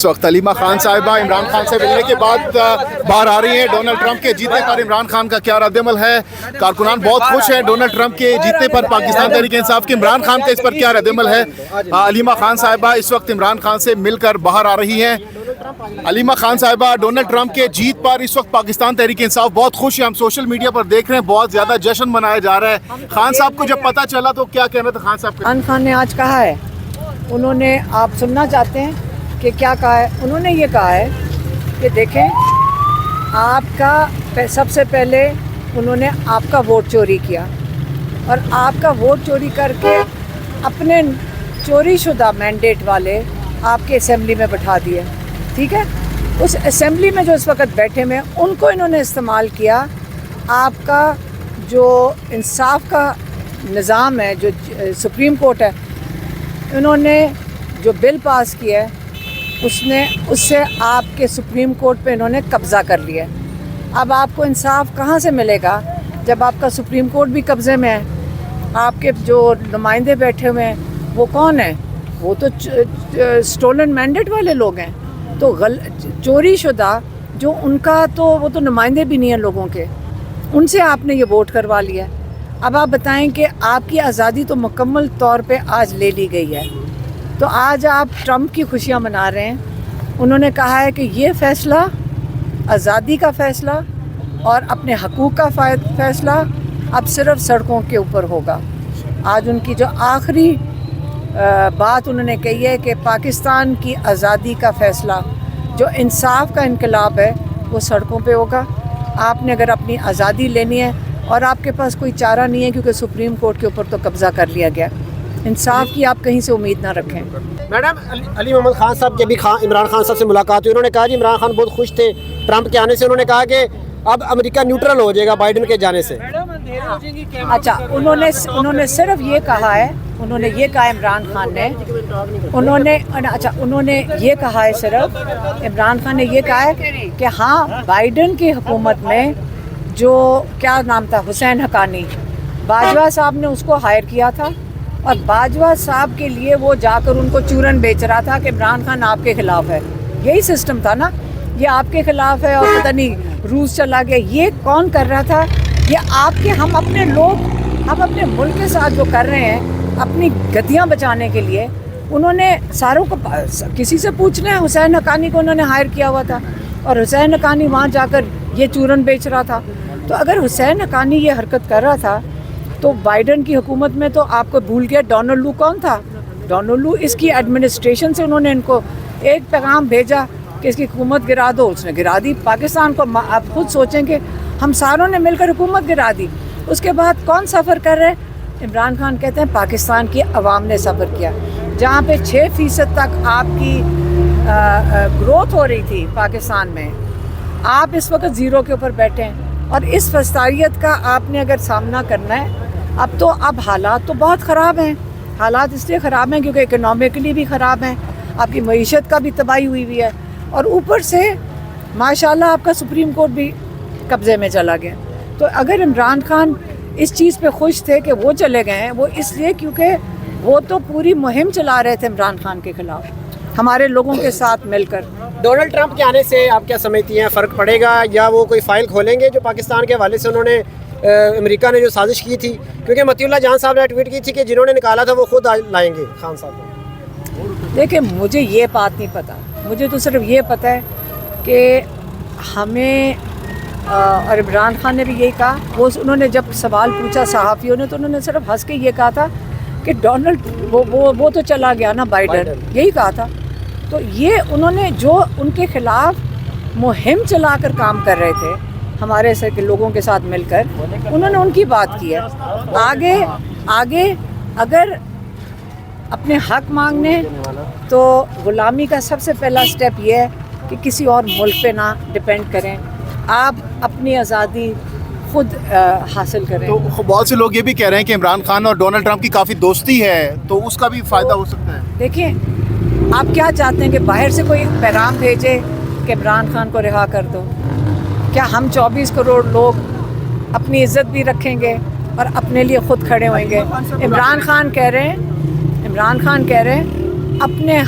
اس وقت علیمہ خان صاحبہ عمران خان سے ملنے کے بعد باہر آ رہی ہیں۔ ڈونلڈ ٹرمپ کے جیتنے پر عمران خان کا کیا رد عمل ہے؟ کارکنان بہت خوش ہیں ڈونلڈ ٹرمپ کے جیتنے پر پاکستان تحریک انصاف کے۔ عمران خان کا اس پر کیا رد عمل ہے؟ علیمہ خان صاحبہ اس وقت عمران خان سے مل کر باہر آ رہی ہیں۔ علیمہ خان صاحبہ، ڈونلڈ ٹرمپ کے جیت پر اس وقت پاکستان تحریک انصاف بہت خوش ہے۔ ہم سوشل میڈیا پر دیکھ رہے ہیں بہت زیادہ جشن منایا جا رہا ہے۔ خان صاحب کو جب پتہ چلا تو کیا کہنا تھا خان صاحب کا؟ عمران خان نے آج کہا ہے، انہوں نے، آپ سننا چاہتے ہیں کہ کیا کہا ہے؟ انہوں نے یہ کہا ہے کہ دیکھیں، آپ کا سب سے پہلے انہوں نے آپ کا ووٹ چوری کیا اور آپ کا ووٹ چوری کر کے اپنے چوری شدہ مینڈیٹ والے آپ کے اسمبلی میں بٹھا دیے، ٹھیک ہے؟ اس اسمبلی میں جو اس وقت بیٹھے ہوئے ان کو انہوں نے استعمال کیا۔ آپ کا جو انصاف کا نظام ہے، جو سپریم کورٹ ہے، انہوں نے جو بل پاس کیا ہے اس سے آپ کے سپریم کورٹ پہ انہوں نے قبضہ کر لیا ہے۔ اب آپ کو انصاف کہاں سے ملے گا جب آپ کا سپریم کورٹ بھی قبضے میں ہے؟ آپ کے جو نمائندے بیٹھے ہوئے ہیں وہ کون ہیں؟ وہ تو سٹولن مینڈیٹ والے لوگ ہیں۔ تو چوری شدہ جو ان کا تو وہ تو نمائندے بھی نہیں ہیں لوگوں کے، ان سے آپ نے یہ ووٹ کروا لیا۔ اب آپ بتائیں کہ آپ کی آزادی تو مکمل طور پہ آج لے لی گئی ہے، تو آج آپ ٹرمپ کی خوشیاں منا رہے ہیں۔ انہوں نے کہا ہے کہ یہ فیصلہ، آزادی کا فیصلہ اور اپنے حقوق کا فیصلہ اب صرف سڑکوں کے اوپر ہوگا۔ آج ان کی جو آخری بات انہوں نے کہی ہے کہ پاکستان کی آزادی کا فیصلہ، جو انصاف کا انقلاب ہے، وہ سڑکوں پہ ہوگا۔ آپ نے اگر اپنی آزادی لینی ہے اور آپ کے پاس کوئی چارہ نہیں ہے کیونکہ سپریم کورٹ کے اوپر تو قبضہ کر لیا گیا، انصاف کی آپ کہیں سے امید نہ رکھیں۔ میڈم، علی محمد خان صاحب کی ابھی عمران خان صاحب سے ملاقات ہوئی، انہوں نے کہا جی عمران خان بہت خوش تھے ٹرمپ کے آنے سے۔ انہوں نے کہا کہ اب امریکہ نیوٹرل ہو جائے گا بائیڈن کے جانے سے۔ اچھا، انہوں نے صرف یہ کہا ہے، انہوں نے یہ کہا عمران خان نے، انہوں نے یہ کہا ہے، صرف عمران خان نے یہ کہا ہے کہ ہاں، بائیڈن کی حکومت میں جو کیا نام تھا، حسین حقانی، باجوہ صاحب نے اس کو ہائر کیا تھا اور باجوہ صاحب کے لیے وہ جا کر ان کو چورن بیچ رہا تھا کہ عمران خان آپ کے خلاف ہے۔ یہی سسٹم تھا نا، یہ آپ کے خلاف ہے اور پتہ نہیں روس چلا گیا۔ یہ کون کر رہا تھا؟ یہ آپ کے، ہم اپنے لوگ، ہم اپنے ملک کے ساتھ جو کر رہے ہیں اپنی گدیاں بچانے کے لیے، انہوں نے ساروں کو کسی سے پوچھنا ہے۔ حسین حقانی کو انہوں نے ہائر کیا ہوا تھا اور حسین حقانی وہاں جا کر یہ چورن بیچ رہا تھا۔ تو اگر حسین حقانی یہ حرکت کر رہا تھا تو بائیڈن کی حکومت میں تو آپ کو بھول گیا ڈونلڈ لو کون تھا؟ ڈونلڈ لو، اس کی ایڈمنسٹریشن سے انہوں نے ان کو ایک پیغام بھیجا کہ اس کی حکومت گرا دو، اس نے گرا دی پاکستان کو۔ آپ خود سوچیں کہ ہم ساروں نے مل کر حکومت گرا دی۔ اس کے بعد کون سفر کر رہے ہیں؟ عمران خان کہتے ہیں پاکستان کی عوام نے سفر کیا، جہاں پہ 6% تک آپ کی گروتھ ہو رہی تھی پاکستان میں، آپ اس وقت 0 کے اوپر بیٹھے ہیں۔ اور اس فسادیت کا آپ نے اگر سامنا کرنا ہے، اب حالات تو بہت خراب ہیں۔ حالات اس لیے خراب ہیں کیونکہ اکنامکلی بھی خراب ہیں، آپ کی معیشت کا بھی تباہی ہوئی ہوئی ہے، اور اوپر سے ماشاءاللہ آپ کا سپریم کورٹ بھی قبضے میں چلا گیا۔ تو اگر عمران خان اس چیز پہ خوش تھے کہ وہ چلے گئے ہیں، وہ اس لیے کیونکہ وہ تو پوری مہم چلا رہے تھے عمران خان کے خلاف ہمارے لوگوں کے ساتھ مل کر۔ ڈونلڈ ٹرمپ کے آنے سے آپ کیا سمجھتی ہیں، فرق پڑے گا یا وہ کوئی فائل کھولیں گے جو پاکستان کے حوالے سے انہوں نے امریکہ نے جو سازش کی تھی؟ کیونکہ مطیع اللہ جان صاحب نے ٹویٹ کی تھی کہ جنہوں نے نکالا تھا وہ خود لائیں گے خان صاحب کو۔ دیکھیں، مجھے یہ بات نہیں پتہ، مجھے تو صرف یہ پتہ ہے کہ ہمیں، اور عمران خان نے بھی یہی کہا، انہوں نے جب سوال پوچھا صحافیوں نے تو انہوں نے صرف ہنس کے یہ کہا تھا کہ ڈونلڈ وہ تو چلا گیا نا بائیڈن، یہی کہا تھا۔ تو یہ انہوں نے جو ان کے خلاف مہم چلا کر کام کر رہے تھے ہمارے لوگوں کے ساتھ مل کر، انہوں نے ان کی بات کی ہے۔ آگے اگر اپنے حق مانگنے تو غلامی کا سب سے پہلا سٹیپ یہ ہے کہ کسی اور ملک پہ نہ ڈپینڈ کریں، آپ اپنی آزادی خود حاصل کریں۔ تو بہت سے لوگ یہ بھی کہہ رہے ہیں کہ عمران خان اور ڈونلڈ ٹرمپ کی کافی دوستی ہے، تو اس کا بھی فائدہ ہو سکتا ہے۔ دیکھیں، آپ کیا چاہتے ہیں کہ باہر سے کوئی پیغام بھیجے کہ عمران خان کو رہا کر دو؟ کیا ہم 24 کروڑ لوگ اپنی عزت بھی رکھیں گے اور اپنے لیے خود کھڑے ہوئیں گے؟ عمران خان کہہ رہے ہیں اپنے